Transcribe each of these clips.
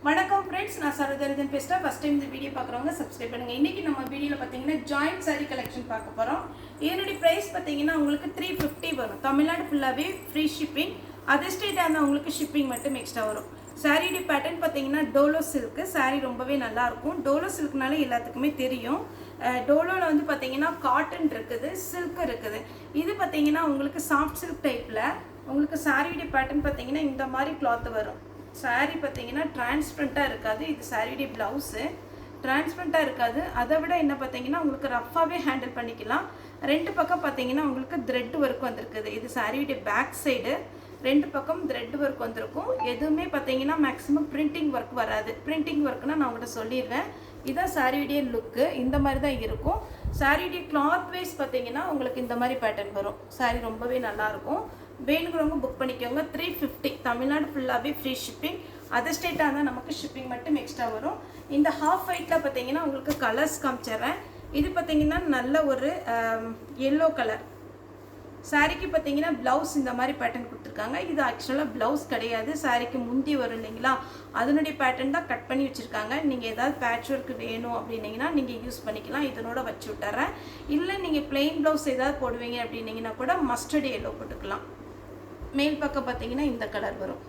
வணக்கம் ஃப்ரெண்ட்ஸ், நான் சரோஜரஜன் பேசுகிறேன். ஃபஸ்ட் டைம் இந்த வீடியோ பார்க்குறவங்க சப்ஸ்கிரைப் பண்ணுங்கள். இன்றைக்கி நம்ம வீடியோவில் பார்த்தீங்கன்னா ஜாயிண்ட் சாரீ கலெக்ஷன் பார்க்க போகிறோம். இதனுடைய ப்ரைஸ் பார்த்தீங்கன்னா உங்களுக்கு 350 வரும். தமிழ்நாடு ஃபுல்லாகவே ஃப்ரீ ஷிப்பிங். அதர் ஸ்டேட்டாக இருந்தால் உங்களுக்கு ஷிப்பிங் மட்டும் எக்ஸ்ட்ரா வரும். சாரியுடைய பேட்டர்ன் பார்த்தீங்கன்னா டோலோ சில்க்கு. சாரீ ரொம்பவே நல்லாயிருக்கும். டோலோ சில்க்னால எல்லாத்துக்குமே தெரியும். டோலோவில் வந்து பார்த்தீங்கன்னா காட்டன் இருக்குது, சில்க் இருக்குது. இது பார்த்தீங்கன்னா உங்களுக்கு சாஃப்ட் சில்க் டைப்பில் உங்களுக்கு சாரியுடைய பேட்டர்ன் பார்த்தீங்கன்னா இந்த மாதிரி கிளாத் வரும். சாரீ பார்த்தீங்கன்னா டிரான்ஸ்பரண்ட்டாக இருக்காது. இது சாரியுடைய ப்ளவுஸு டிரான்ஸ்பரண்ட்டாக இருக்காது. அதை விட என்ன பார்த்தீங்கன்னா உங்களுக்கு ரஃப்பாகவே ஹேண்டில் பண்ணிக்கலாம். ரெண்டு பக்கம் பார்த்தீங்கன்னா உங்களுக்கு த்ரெட் ஒர்க் வந்திருக்குது. இது சாரியுடைய பேக் சைடு. ரெண்டு பக்கம் த்ரெட் ஒர்க் வந்திருக்கும். எதுவுமே பார்த்தீங்கன்னா மேக்ஸிமம் பிரிண்டிங் ஒர்க் வராது. பிரிண்டிங் ஒர்க்னால் நான் உங்கள்கிட்ட சொல்லிடுவேன். இதுதான் சாரியுடைய லுக்கு. இந்த மாதிரி தான் இருக்கும். சாரியுடைய கிளாத் வைஸ் பார்த்தீங்கன்னா உங்களுக்கு இந்த மாதிரி பேட்டர்ன் வரும். சாரீ ரொம்பவே நல்லாயிருக்கும். வேணுங்கிறவங்க புக் பண்ணிக்கோங்க. 350 தமிழ்நாடு ஃபுல்லாகவே ஃப்ரீ ஷிப்பிங். அதர் ஸ்டேட்டாக இருந்தால் நமக்கு ஷிப்பிங் மட்டும் எக்ஸ்ட்ரா வரும். இந்த ஹாஃப் ஒயிட்டில் பார்த்தீங்கன்னா உங்களுக்கு கலர்ஸ் காமிச்சிட்றேன். இது பார்த்தீங்கன்னா நல்ல ஒரு எல்லோ கலர் சாரிக்கு பார்த்தீங்கன்னா ப்ளவுஸ் இந்த மாதிரி பேட்டர்ன் கொடுத்துருக்காங்க. இது ஆக்சுவலாக ப்ளவுஸ் கிடையாது, சாரிக்கு முந்தி வரும் இல்லைங்களா, அதனுடைய பேட்டர்ன் தான் கட் பண்ணி வச்சுருக்காங்க. நீங்கள் ஏதாவது பேட்ச் ஒர்க் வேணும் அப்படின்னீங்கன்னா நீங்கள் யூஸ் பண்ணிக்கலாம். இதனோட வச்சு விட்டுறேன். இல்லை நீங்கள் பிளெயின் ப்ளவுஸ் ஏதாவது போடுவீங்க அப்படின்னீங்கன்னா கூட மஸ்டர்ட் எல்லோ போட்டுக்கலாம். மேல் பக்கம் பார்த்தீங்கன்னா இந்த கலர் வரும்.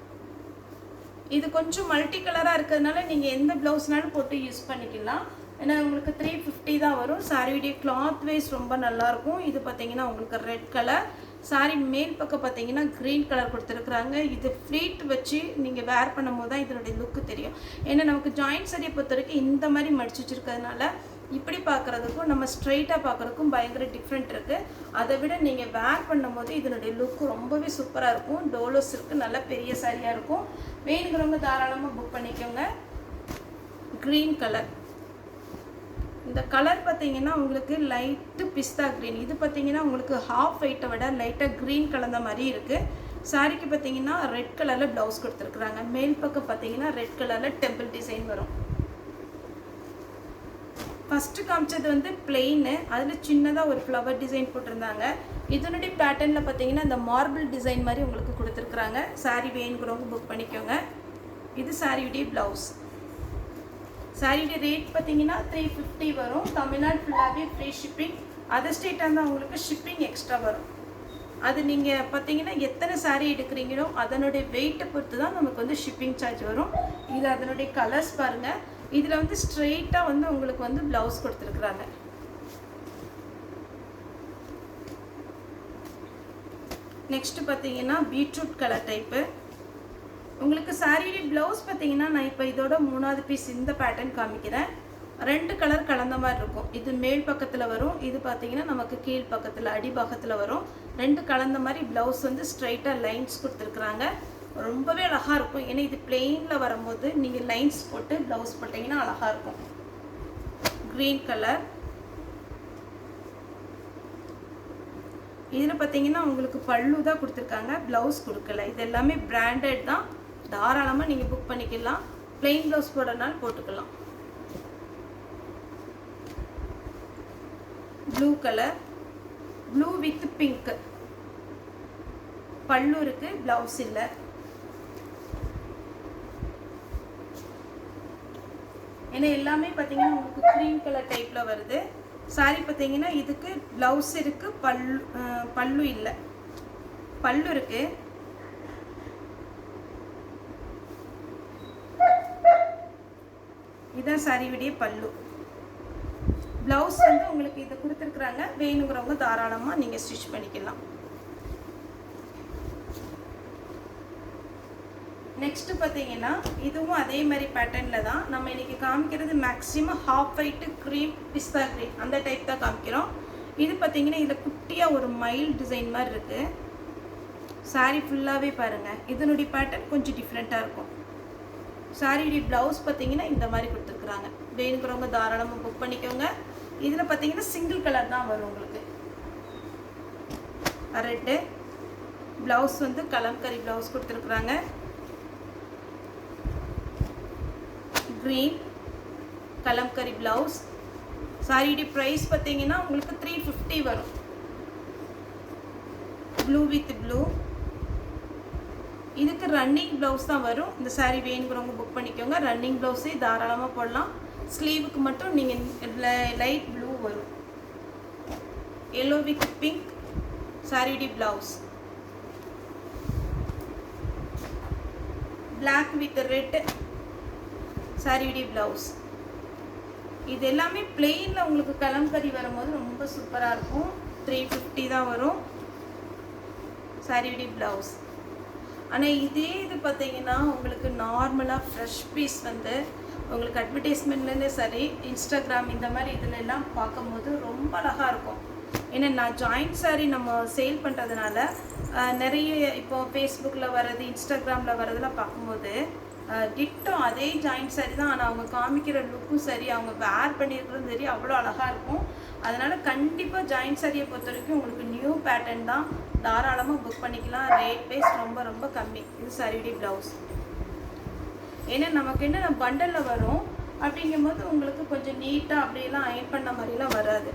இது கொஞ்சம் மல்டி கலராக இருக்கிறதுனால நீங்கள் எந்த ப்ளவுஸ்னாலும் போட்டு யூஸ் பண்ணிக்கலாம். ஏன்னா உங்களுக்கு 350 தான் வரும். சாரியுடைய கிளாத் வைஸ் ரொம்ப நல்லாயிருக்கும். இது பார்த்தீங்கன்னா உங்களுக்கு ரெட் கலர் சாரி. மேல் பக்கம் பார்த்தீங்கன்னா க்ரீன் கலர் கொடுத்துருக்குறாங்க. இது ஃப்ளீட் வச்சு நீங்கள் வேர் பண்ணும் போது தான் இதனுடைய லுக்கு தெரியும். ஏன்னா நமக்கு ஜாயிண்ட் சாரியை பொறுத்த வரைக்கும் இந்த மாதிரி மடிச்சு வச்சுருக்கிறதுனால இப்படி பார்க்குறதுக்கும் நம்ம ஸ்ட்ரைட்டாக பார்க்குறதுக்கும் பயங்கர டிஃப்ரெண்ட் இருக்குது. அதை விட நீங்கள் வேர் பண்ணும்போது இதனுடைய லுக்கு ரொம்பவே சூப்பராக இருக்கும். டோலோ சில்க்கு நல்ல பெரிய சாரியாக இருக்கும். வேணுங்கிறவங்க தாராளமாக புக் பண்ணிக்கோங்க. Green colour. இந்த கலர் பார்த்தீங்கன்னா உங்களுக்கு லைட்டு பிஸ்தா க்ரீன். இது பார்த்தீங்கன்னா உங்களுக்கு ஹாஃப் ஒயிட்டை விட லைட்டாக க்ரீன் கலந்த மாதிரி இருக்குது. சாரிக்கு பார்த்தீங்கன்னா ரெட் கலரில் ப்ளவுஸ் கொடுத்துருக்குறாங்க. மேல் பக்கம் பார்த்தீங்கன்னா ரெட் கலரில் டெம்பிள் டிசைன் வரும். ஃபஸ்ட்டு காமிச்சது வந்து பிளெயினு, அதில் சின்னதாக ஒரு ஃப்ளவர் டிசைன் போட்டிருந்தாங்க. இதனுடைய பேட்டர்னில் பார்த்தீங்கன்னா இந்த மார்பிள் டிசைன் மாதிரி உங்களுக்கு கொடுத்துருக்குறாங்க. சாரீ வேணுங்கிறவங்க புக் பண்ணிக்கோங்க. இது சாரியுடைய ப்ளவுஸ். சாரியுடைய ரேட் பார்த்தீங்கன்னா 350 வரும். தமிழ்நாடு ஃபுல்லாகவே ஃப்ரீ ஷிப்பிங். அதர் ஸ்டேட்டாக இருந்தால் உங்களுக்கு ஷிப்பிங் எக்ஸ்ட்ரா வரும். அது நீங்கள் பார்த்தீங்கன்னா எத்தனை சாரீ எடுக்கிறீங்களோ அதனுடைய வெயிட்டை பொறுத்து தான் நமக்கு வந்து ஷிப்பிங் சார்ஜ் வரும். இது அதனுடைய கலர்ஸ் பாருங்கள். இதில் வந்து ஸ்ட்ரெயிட்டாக வந்து உங்களுக்கு வந்து ப்ளவுஸ் கொடுத்துருக்குறாங்க. நெக்ஸ்ட்டு பார்த்தீங்கன்னா பீட்ரூட் கலர் டைப்பு. உங்களுக்கு சாரியுடைய ப்ளவுஸ் பார்த்தீங்கன்னா நான் இப்போ இதோட 3வது பீஸ் இந்த பேட்டர்ன் காமிக்கிறேன். ரெண்டு கலர் கலந்த மாதிரி இருக்கும். இது மேல் பக்கத்தில் வரும், இது பார்த்தீங்கன்னா நமக்கு கீழ் பக்கத்தில் அடிபாகத்தில் வரும். ரெண்டு கலந்த மாதிரி ப்ளவுஸ் வந்து ஸ்ட்ரைட்டாக லைன்ஸ் கொடுத்துருக்குறாங்க. ரொம்பவே அழகாக இருக்கும். ஏன்னா இது பிளெயினில் வரும்போது நீங்கள் லைன்ஸ் போட்டு ப்ளவுஸ் போட்டிங்கன்னா அழகாக இருக்கும். Green colour. இதில் பார்த்தீங்கன்னா உங்களுக்கு பல்லு தான் கொடுத்துருக்காங்க, ப்ளவுஸ் கொடுக்கல. இது எல்லாமே பிராண்டட் தான். தாராளமாக நீங்கள் புக் பண்ணிக்கலாம். பிளெயின் ப்ளவுஸ் போடுறதுனால போட்டுக்கலாம். Blue colour. Blue with pink. பல்லு இருக்குது, ப்ளவுஸ் இல்லை. ஏன்னா எல்லாமே பார்த்தீங்கன்னா உங்களுக்கு க்ரீன் கலர் டைப்பில் வருது. சாரி பார்த்தீங்கன்னா இதுக்கு ப்ளவுஸ் இருக்குது, பல்லு இல்லை. பல்லு இருக்குது. இதுதான் சாரியுடைய பல்லு. ப்ளவுஸ் வந்து உங்களுக்கு இதை கொடுத்துருக்குறாங்க. வேணுங்கிறவங்க தாராளமாக நீங்கள் ஸ்டிச் பண்ணிக்கலாம். நெக்ஸ்ட்டு பார்த்தீங்கன்னா இதுவும் அதே மாதிரி பேட்டர்னில் தான். நம்ம இன்றைக்கி காமிக்கிறது மேக்ஸிமம் ஹாஃப் ஒயிட்டு க்ரீம் பிஸ்தா க்ரீன் அந்த டைப் தான் காமிக்கிறோம். இது பார்த்தீங்கன்னா இதில் குட்டியாக ஒரு மயில் டிசைன் மாதிரி இருக்குது. சாரீ ஃபுல்லாகவே பாருங்கள். இதனுடைய பேட்டர்ன் கொஞ்சம் டிஃப்ரெண்ட்டாக இருக்கும். சாரியுடைய ப்ளவுஸ் பார்த்தீங்கன்னா இந்த மாதிரி கொடுத்துருக்குறாங்க. வேணுங்கிறவங்க தாராளமாக புக் பண்ணிக்கோங்க. இதில் பார்த்தீங்கன்னா சிங்கிள் கலர் தான் வரும் உங்களுக்கு. ரெட்டு ப்ளவுஸ் வந்து கலம்கரி ப்ளவுஸ் கொடுத்துருக்குறாங்க. Green kalamkari blouse. சாரியுடைய ப்ரைஸ் பார்த்தீங்கன்னா உங்களுக்கு 350 வரும். Blue with blue. இதுக்கு ரன்னிங் ப்ளவுஸ் தான் வரும். இந்த சாரீ வேணுங்கிறவங்க புக் பண்ணிக்கோங்க. ரன்னிங் ப்ளவுஸே தாராளமாக போடலாம். ஸ்லீவுக்கு மட்டும் நீங்கள் லைட் ப்ளூ வரும். எல்லோ வித் பிங்க் சாரியுடைய ப்ளவுஸ். பிளாக் வித் ரெட் சாரியுடைய ப்ளவுஸ். இது எல்லாமே பிளெயினில் உங்களுக்கு கலம்கரி வரும்போது ரொம்ப சூப்பராக இருக்கும். 350 தான் வரும் சாரியுடைய ப்ளவுஸ். ஆனால் இதே இது பார்த்தீங்கன்னா உங்களுக்கு நார்மலாக ஃப்ரெஷ் பீஸ் வந்து உங்களுக்கு அட்வர்டைஸ்மெண்ட்லேருந்தே சரி, இன்ஸ்டாகிராம் இந்த மாதிரி இதில் எல்லாம் பார்க்கும்போது ரொம்ப அழகாக இருக்கும். ஏன்னா நான் ஜாயிண்ட் சாரீ நம்ம சேல் பண்ணுறதுனால நிறைய இப்போ ஃபேஸ்புக்கில் வர்றது, இன்ஸ்டாகிராமில் வர்றதெல்லாம் பார்க்கும்போது டிட்டோ அதே ஜாயிண்ட் சாரீ தான். ஆனால் அவங்க காமிக்கிற லுக்கும் சரி, அவங்க வேர் பண்ணியிருக்கிறதும் சரி அவ்வளோ அழகாக இருக்கும். அதனால் கண்டிப்பாக ஜாயிண்ட் சாரியை பொறுத்த வரைக்கும் உங்களுக்கு நியூ பேட்டர்ன் தான், தாராளமாக புக் பண்ணிக்கலாம். ரேட் வைஸ் ரொம்ப ரொம்ப கம்மி. இது சாரியுடைய ப்ளவுஸ். ஏன்னா நமக்கு என்ன பண்டலில் வரும் அப்படிங்கும்போது உங்களுக்கு கொஞ்சம் நீட்டாக அப்படியெல்லாம் அயன் பண்ண மாதிரிலாம் வராது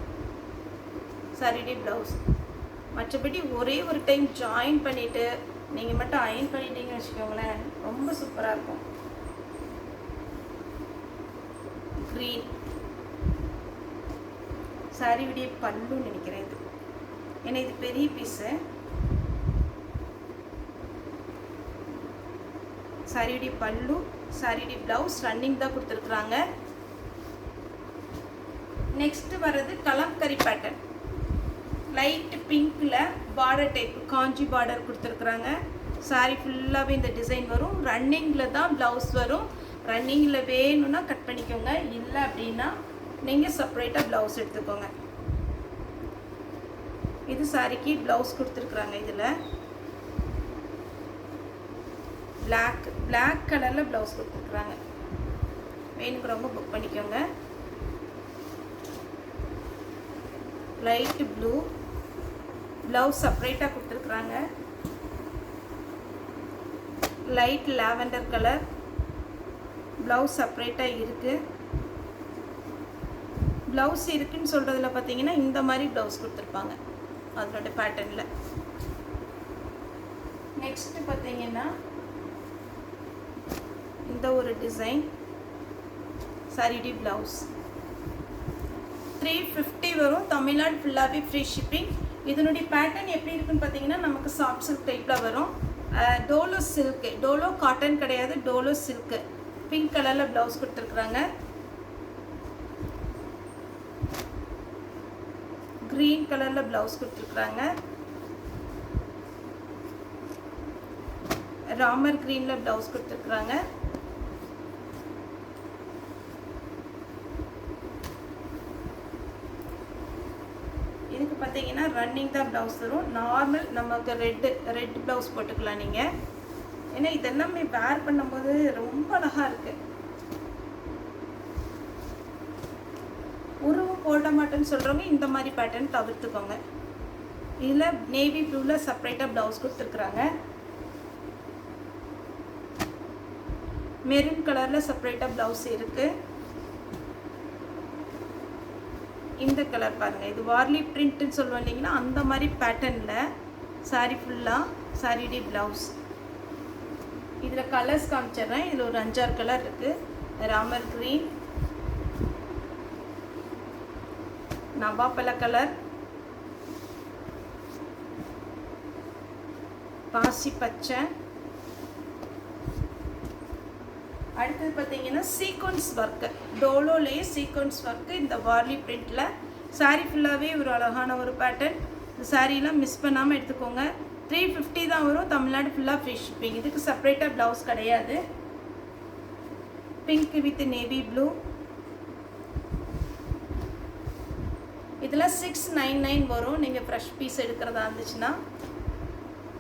சாரியுடைய ப்ளவுஸ். மற்றபடி ஒரே ஒரு டைம் ஜாயின் பண்ணிவிட்டு நீங்கள் மட்டும் அயன் பண்ணிட்டீங்கன்னு வச்சுக்கோங்களேன், ரொம்ப சூப்பராக இருக்கும். க்ரீன் சாரியுடைய பல்லுன்னு நினைக்கிறேன் இது, ஏன்னா இது பெரிய பீஸு. சாரியுடைய பல்லு, சாரியுடைய ப்ளவுஸ் ரன்னிங் தான் கொடுத்துருக்குறாங்க. நெக்ஸ்ட்டு வர்றது கலம்கரி பேட்டர்ன். லைட் பிங்க்கில் பார்டர் டைப் காஞ்சி பார்டர் கொடுத்துருக்குறாங்க. சாரீ ஃபுல்லாகவே இந்த டிசைன் வரும். ரன்னிங்கில் தான் ப்ளவுஸ் வரும். ரன்னிங்கில் வேணும்னா கட் பண்ணிக்கோங்க, இல்லை அப்படின்னா நீங்கள் செப்பரேட்டாக ப்ளவுஸ் எடுத்துக்கோங்க. இது சாரிக்கு ப்ளவுஸ் கொடுத்துருக்குறாங்க. இதில் பிளாக் கலரில் ப்ளவுஸ் கொடுத்துருக்குறாங்க. வேணுங்கிறவங்க புக் பண்ணிக்கோங்க. லைட் ப்ளூ ப்ளவுஸ் செப்பரேட்டாக கொடுத்துருக்குறாங்க. லைட் லாவெண்டர் கலர் ப்ளவுஸ் செப்பரேட்டாக இருக்குது. ப்ளவுஸ் இருக்குன்னு சொல்கிறதுல பார்த்தீங்கன்னா இந்த மாதிரி ப்ளவுஸ் கொடுத்துருப்பாங்க அதனோட பேட்டர்னில். நெக்ஸ்ட்டு பார்த்தீங்கன்னா இந்த ஒரு டிசைன் சாரியுடைய ப்ளவுஸ் 350 வரும். தமிழ்நாடு ஃபுல்லாகவே ஃப்ரீ ஷிப்பிங். இதனுடைய பேட்டர்ன் எப்படி இருக்குன்னு பார்த்தீங்கன்னா நமக்கு சாஃப்ட் சில்க் டைப்பில் வரும். டோலோ சில்க்கு, டோலோ காட்டன் கிடையாது, டோலோ சில்க்கு. பிங்க் கலரில் ப்ளவுஸ் கொடுத்துருக்குறாங்க. க்ரீன் கலரில் ப்ளவுஸ் கொடுத்துருக்குறாங்க. ராமர் க்ரீனில் ப்ளவுஸ் கொடுத்துருக்குறாங்க. இதுக்கு பார்த்தீங்கன்னா ரன்னிங் தான் ப்ளவுஸ் வரும். நார்மல் நமக்கு ரெட் ப்ளவுஸ் போட்டுக்கலாம் நீங்கள். ஏன்னா இதெல்லாமே வேர் பண்ணும்போது ரொம்ப அழகாக இருக்குது. உருவம் போட மாட்டேன்னு சொல்கிறவங்க இந்த மாதிரி பேட்டர்ன் தவிர்த்துக்கோங்க. இதில் நேவி ப்ளூவில் செப்பரேட்டாக ப்ளவுஸ் கொடுத்துருக்குறாங்க. மெரூன் கலரில் செப்பரேட்டாக ப்ளவுஸ் இருக்குது. இந்த கலர் பாருங்கள், இது வார்லி பிரிண்ட்டுன்னு சொல்லுவோம் இல்லைங்களா, அந்த மாதிரி பேட்டர்னில் சாரீ ஃபுல்லாக சாரியுடைய ப்ளவுஸ். இதில் கலர்ஸ் காமிச்சிட்றேன். இதில் ஒரு 5-6 கலர் இருக்குது. ராமர் க்ரீன், நவாப்பழ கலர், பாசி பச்சை. அடுத்தது பார்த்தீங்கன்னா சீக்வன்ஸ் ஒர்க்கு, டோலோலேயே சீக்வன்ஸ் ஒர்க்கு. இந்த வார்லி பிரிண்டில் சாரீ ஃபுல்லாகவே ஒரு அழகான ஒரு பேட்டர்ன். இந்த சாரீலாம் மிஸ் பண்ணாமல் எடுத்துக்கோங்க. 350 தான் வரும். தமிழ்நாடு ஃபுல்லாக ஃப்ரீ ஷிப்பிங். இதுக்கு செப்பரேட்டாக ப்ளவுஸ் கிடையாது. Pink with navy blue. இதில் 699 வரும் நீங்கள் ஃப்ரெஷ் பீஸ் எடுக்கிறதா இருந்துச்சுன்னா.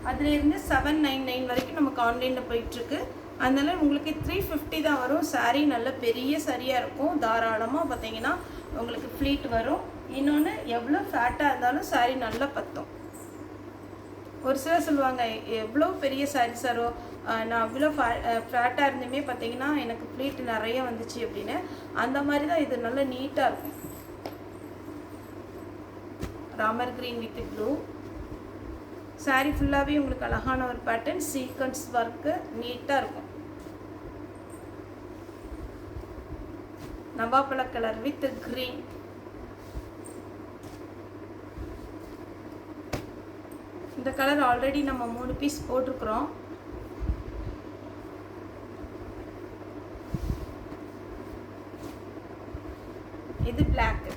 அதுலேருந்து 799 வரைக்கும் நமக்கு ஆன்லைனில் போயிட்டுருக்கு. அதனால் உங்களுக்கு 350 தான் வரும். சாரீ நல்ல பெரிய சரியாக இருக்கும். தாராளமாக பார்த்தீங்கன்னா உங்களுக்கு ஃப்ளீட் வரும். இன்னொன்று எவ்வளோ ஃபேட்டாக இருந்தாலும் சாரீ நல்லா பற்றும். ஒரு சிலர் சொல்லுவாங்க எவ்வளோ பெரிய சாரீ சாரோ நான் அவ்வளோ ஃபேட்டாக இருந்துமே பார்த்தீங்கன்னா எனக்கு ஃப்ளீட் நிறைய வந்துச்சு அப்படின்னு. அந்த மாதிரி தான் இது நல்லா நீட்டாக இருக்கும். Ramar green with blue sari ஃபுல்லாகவே உங்களுக்கு அழகான ஒரு பேட்டர்ன், சீக்வன்ஸ் ஒர்க்கு நீட்டாக இருக்கும். நவாப்பழ கலர் வித் கிரீன். இந்த கலர் ஆல்ரெடி நம்ம 3 பீஸ் போட்டிருக்கிறோம். இது பிளாக்.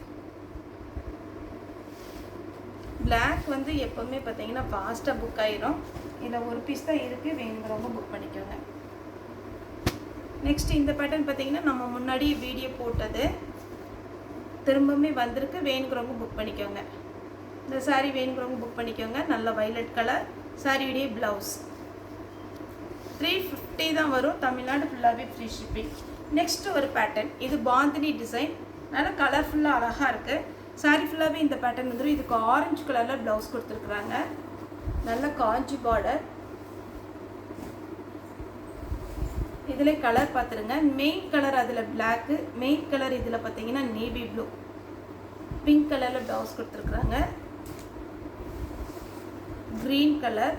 பிளாக் வந்து எப்போவுமே பார்த்தீங்கன்னா ஃபாஸ்ட்டாக புக் ஆயிரும். இதில் ஒரு பீஸ் தான் இருக்குது, வேணுங்கிறவங்க புக் பண்ணிக்கோங்க. நெக்ஸ்ட் இந்த பேட்டர்ன் பார்த்தீங்கன்னா நம்ம முன்னாடி வீடியோ போட்டது திரும்பவுமே வந்திருக்கு, வேணுங்கிறவங்க புக் பண்ணிக்கோங்க. இந்த சாரீ வேணுங்கிறவங்க புக் பண்ணிக்கோங்க. நல்ல வைலட் கலர் சாரியுடைய ப்ளவுஸ். 350 தான் வரும். தமிழ்நாடு ஃபுல்லாகவே ஃப்ரீ ஷிப்பிங். நெக்ஸ்ட் ஒரு பேட்டர்ன், இது பாந்தினி டிசைன், நல்லா கலர்ஃபுல்லாக அழகாக இருக்குது. சாரீ ஃபுல்லாகவே இந்த பேட்டர்ன் வந்துடும். இதுக்கு ஆரஞ்சு கலரில் ப்ளவுஸ் கொடுத்துருக்குறாங்க. நல்ல காஞ்சி பார்டர். இதில் கலர் பார்த்துருங்க. மெயின் கலர் அதில் பிளாக்கு, மெயின் கலர் இதில் பார்த்தீங்கன்னா நேவி ப்ளூ, பிங்க் கலரில் ப்ளவுஸ் கொடுத்துருக்குறாங்க. க்ரீன் கலர்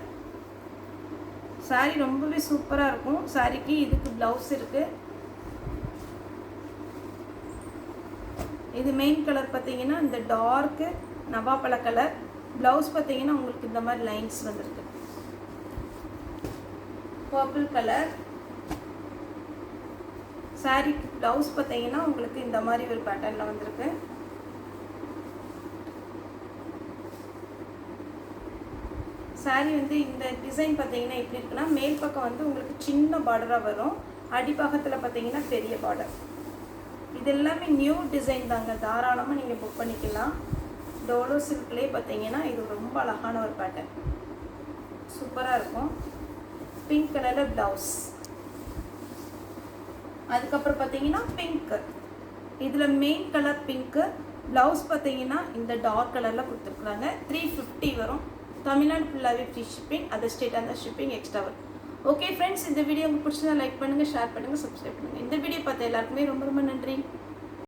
சாரீ ரொம்பவே சூப்பராக இருக்கும். சாரீக்கு இதுக்கு ப்ளவுஸ் இருக்குது. இது மெயின் கலர் பார்த்தீங்கன்னா இந்த டார்க்கு நவாப்பழ கலர். ப்ளவுஸ் பார்த்தீங்கன்னா உங்களுக்கு இந்த மாதிரி லைன்ஸ் வந்துருக்கு. பர்பிள் கலர் சாரீக்கு ப்ளவுஸ் பார்த்தீங்கன்னா உங்களுக்கு இந்த மாதிரி ஒரு பேட்டர்னில் வந்திருக்கு. சாரீ வந்து இந்த டிசைன் பார்த்தீங்கன்னா எப்படி இருக்குன்னா, மேல் பக்கம் வந்து உங்களுக்கு சின்ன பார்டராக வரும், அடிப்பாகத்தில் பார்த்தீங்கன்னா பெரிய பார்டர். இது எல்லாமே நியூ டிசைன் தாங்க, தாராளமாக நீங்கள் புக் பண்ணிக்கலாம். டோலோ சில்க்லேயே பார்த்தீங்கன்னா இது ரொம்ப அழகான ஒரு பேட்டர்ன், சூப்பராக இருக்கும். பிங்க் கலரில் ப்ளவுஸ். அதுக்கப்புறம் பார்த்தீங்கன்னா பிங்க்கு, இதில் மெயின் கலர் பிங்க்கு, ப்ளவுஸ் பார்த்தீங்கன்னா இந்த டார்க் கலரில் கொடுத்துருக்குறாங்க. 350 வரும். தமிழ்நாடு ஃபுல்லாகவே ஃப்ரீ ஷிப்பிங், அதர் ஸ்டேட் அந்த ஷிப்பிங் எக்ஸ்ட்ரா வரும். ஓகே ஃப்ரெண்ட்ஸ், இந்த வீடியோ உங்களுக்கு பிடிச்சதா லைக் பண்ணுங்கள், ஷேர் பண்ணுங்கள், சப்ஸ்கிரைப் பண்ணுங்கள். இந்த வீடியோ பார்த்த எல்லாருக்குமே ரொம்ப ரொம்ப நன்றி.